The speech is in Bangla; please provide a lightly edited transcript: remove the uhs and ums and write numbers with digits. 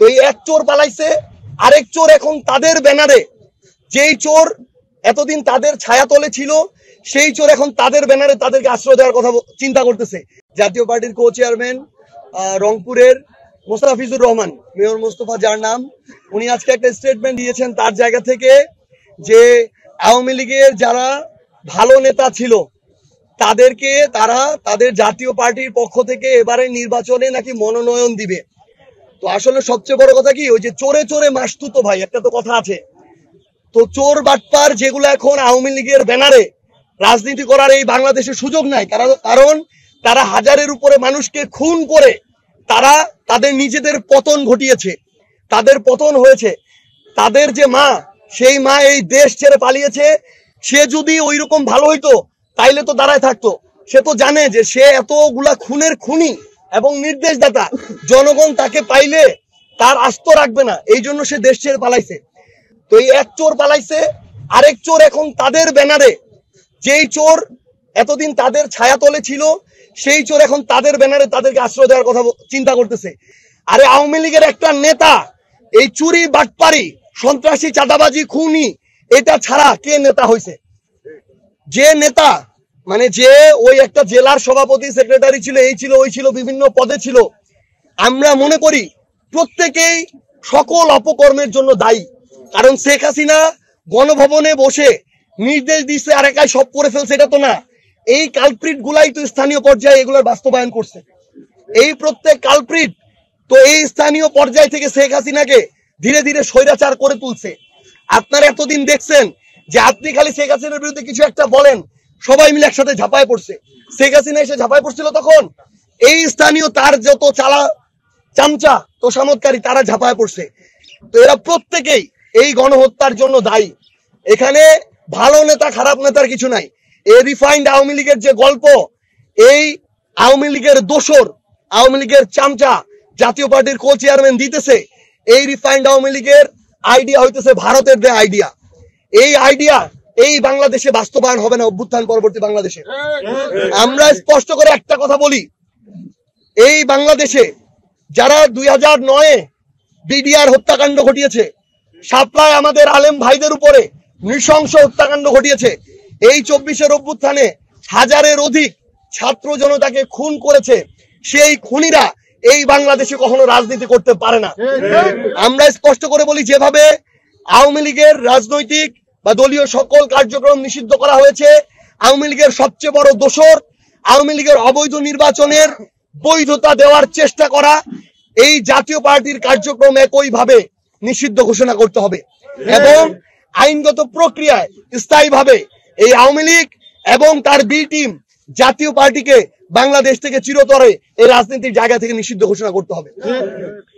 তো এই এক চোর পালাইছে, আরেক চোর এখন তাদের ব্যানারে, যেই চোর এতদিন তাদের ছায়াতলে ছিল সেই চোর এখন তাদের ব্যানারে তাদেরকে আশ্রয় দেওয়ার কথা চিন্তা করতেছে। জাতীয় পার্টির কো চেয়ারম্যান রংপুরের মোস্তাফিজুর রহমান, মেয়র মোস্তফা যার নাম, উনি আজকে একটা স্টেটমেন্ট দিয়েছেন তার জায়গা থেকে যে আওয়ামী লীগের যারা ভালো নেতা ছিল তাদেরকে তারা তাদের জাতীয় পার্টির পক্ষ থেকে এবারে নির্বাচনে নাকি মনোনয়ন দিবে। তো আসলে সবচেয়ে বড় কথা কি, ওই যে চোরে চোরে মাসতুতো ভাই, একটা তো কথা আছে। তো চোর বাটপার যেগুলো এখন আওয়ামী লীগের ব্যানারে রাজনীতি করার এই বাংলাদেশে সুযোগ নাই, কারণ তারা হাজারের উপরে মানুষকে খুন করে তারা তাদের নিজেদের পতন ঘটিয়েছে, তাদের পতন হয়েছে। তাদের যে মা, সেই মা এই দেশ ছেড়ে পালিয়েছে। সে যদি ওই রকম ভালো হইতো তাইলে তো দাঁড়ায় থাকতো। সে তো জানে যে সে এতগুলা খুনের খুনি এবং নির্দেশদাতা, জনগণ তাকে পাইলে তার আস্ত রাখবে না, এই জন্য সে দেশ ছেড়ে পালাইছে। তো এই এক চোর পালাইছে, আরেক চোর এখন তাদের ব্যানারে, যেই চোর এতদিন তাদের ছায়াতলে ছিল সেই চোর এখন তাদের ব্যানারে তাদেরকে আশ্রয় দেওয়ার কথা চিন্তা করতেছে। আরে আওয়ামী লীগের একটা নেতা এই চুরি বাটপারি সন্ত্রাসী চাঁদাবাজি খুনি এটা ছাড়া কে নেতা হয়েছে? যে নেতা মানে যে ওই একটা জেলার সভাপতি সেক্রেটারি ছিল, এই ছিল ওই ছিল, বিভিন্ন পদে ছিল, আমরা মনে করি প্রত্যেকেই সকল অপকর্মের জন্য দায়ী। কারণ শেখ হাসিনা গণভবনে বসে নির্দেশ দিচ্ছে আর একাই সব করে ফেলছে, এটা তো না। এই কালপ্রিট গুলাই তো স্থানীয় পর্যায়ে এগুলোর বাস্তবায়ন করছে। এই প্রত্যেক কালপ্রিট তো এই স্থানীয় পর্যায় থেকে শেখ হাসিনাকে ধীরে ধীরে স্বৈরাচার করে তুলছে। আপনারা এতদিন দেখছেন যে আপনি খালি শেখ হাসিনার বিরুদ্ধে কিছু একটা বলেন, সবাই মিলে একসাথে ঝাঁপায় পড়ছে। শেখ হাসিনা এসে ঝাঁপায় পড়ছিল তখন এই স্থানীয় তার যত চামচা তোষামতকারী তারা ঝাঁপায় পড়ছে। তো এরা প্রত্যেকেই এই গণহত্যার জন্য দায়ী। এখানে ভালো নেতা খারাপ নেতার কিছু নাই। এই রিফাইন্ড আওয়ামী লীগের যে গল্প, এই আওয়ামী লীগের দোসর, আওয়ামী লীগের চামচা জাতীয় পার্টির কো চেয়ারম্যান দিতেছে, এই রিফাইন্ড আওয়ামী লীগের আইডিয়া হইতেছে ভারতের দেয়া আইডিয়া। এই আইডিয়া এই বাংলাদেশে বাস্তবায়ন হবে না, অভ্যুত্থান পরবর্তী বাংলাদেশে। আমরা স্পষ্ট করে একটা কথা বলি, এই বাংলাদেশে যারা 2009-এ বিডিআর হত্যাকাণ্ড ঘটিয়েছে, শাপলায় আমাদের আলেম ভাইদের উপরে নৃশংস হত্যাকাণ্ড ঘটিয়েছে, এই 24-এর অভ্যুত্থানে হাজারের অধিক ছাত্র জনতাকে খুন করেছে, সেই খুনিরা এই বাংলাদেশে কখনো রাজনীতি করতে পারে না। আমরা স্পষ্ট করে বলি, যেভাবে আওয়ামী লীগের রাজনৈতিক বা দলীয় সকল কার্যক্রম নিষিদ্ধ করা হয়েছে, আওয়ামী লীগের সবচেয়ে বড় দোসর আওয়ামী লীগের অবৈধ নির্বাচনের বৈধতা দেওয়ার চেষ্টা করা, এই জাতীয় পার্টির কার্যক্রম একইভাবে নিষিদ্ধ ঘোষণা করতে হবে এবং আইনগত প্রক্রিয়ায় স্থায়ীভাবে এই আওয়ামী লীগ এবং তার বি টিম জাতীয় পার্টিকে বাংলাদেশ থেকে চিরতরে এই রাজনীতির জায়গা থেকে নিষিদ্ধ ঘোষণা করতে হবে।